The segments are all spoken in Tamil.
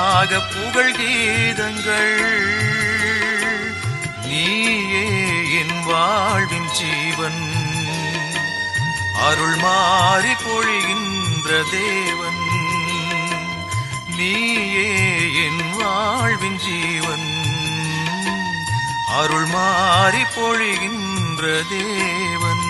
உனக்காக புகழ் கீதங்கள். நீயே என் வாழ்வின் ஜீவன், அருள் மாறி பொழிகின்ற தேவன். நீயே என் வாழ்வின் ஜீவன், அருள் மாறி பொழிகின்ற தேவன்.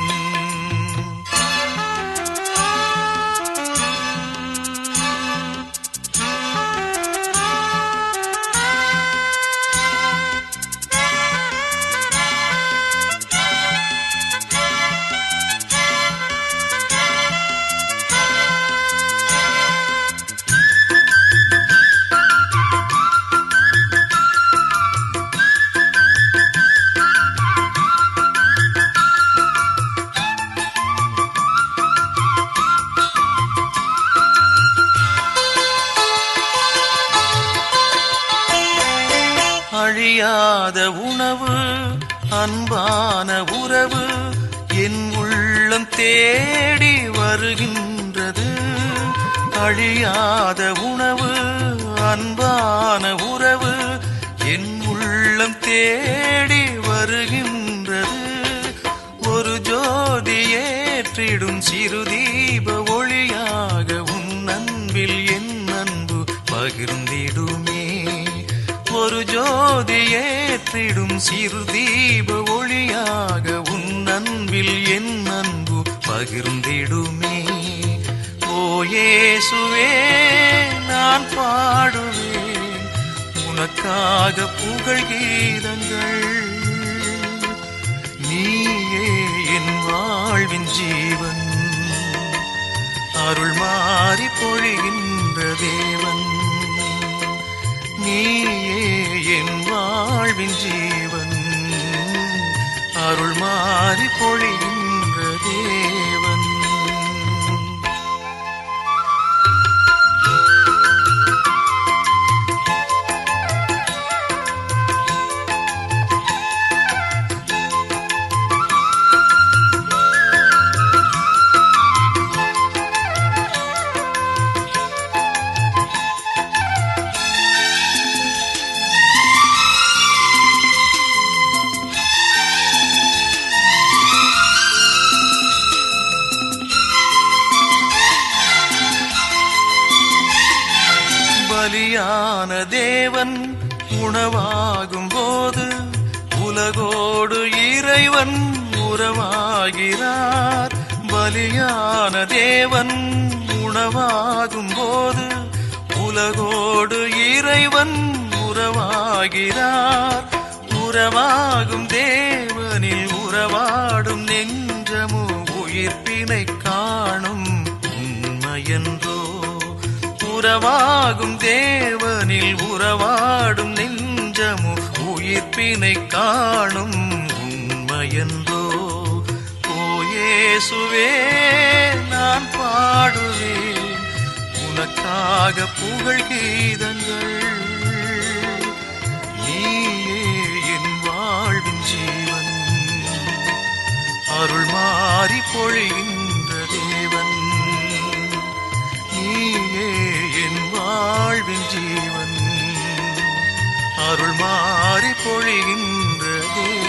அழியாத உணவு, அன்பான உறவு என் உள்ளம் தேடி வருகின்றது. அழியாத உணவு, அன்பான உறவு என் உள்ளம் தேடி வருகின்றது. ஒரு ஜோதி ஏற்றிடும் சிறு தீப ஒளியாக உன் அன்பில் என் அன்பு பகிர்ந்திடுமே. ஒரு ஜோதி ஏற்றிடும் சிறு தீப ஒளியாக உன் அன்பில் என் அன்பு பகிர்ந்திடுமே. ஓ இயேசுவே, நான் பாடுவேன் உனக்காக புகழ் கீதங்கள். நீயே என் வாழ்வின் ஜீவன், அருள் மாறி பொழிகின்ற தேவன். நீயே என் வாழ்வின் ஜீவன், அருள் மாறி பொழிகின்ற தேவன். பலியான தேவன் உணவாகும் போது உலகோடு இறைவன் உறவாகிறார். பலியான தேவன் உணவாகும் போது உலகோடு இறைவன் உறவாகிறார். உறவாகும் தேவனில் உறவாடும் நெஞ்சமோ உயிர்ப்பினை காணும் உண்மையன்றோ. உறவாகும் தேவனில் உறவாடும் நெஞ்சமோ உயிர்ப்பினை காணும் உண்மையன்றோ. ஓ இயேசுவே, நான் பாடுவேன் உனக்காக புகழ் கீதங்கள். நீயே என் வாழ்வின் ஜீவன், அருள் மாறி பொழிகின்ற தேவன். நீயே என் வாழ்வின் ஜீவன், அருள் மாறி பொழிகின்ற தேவன்.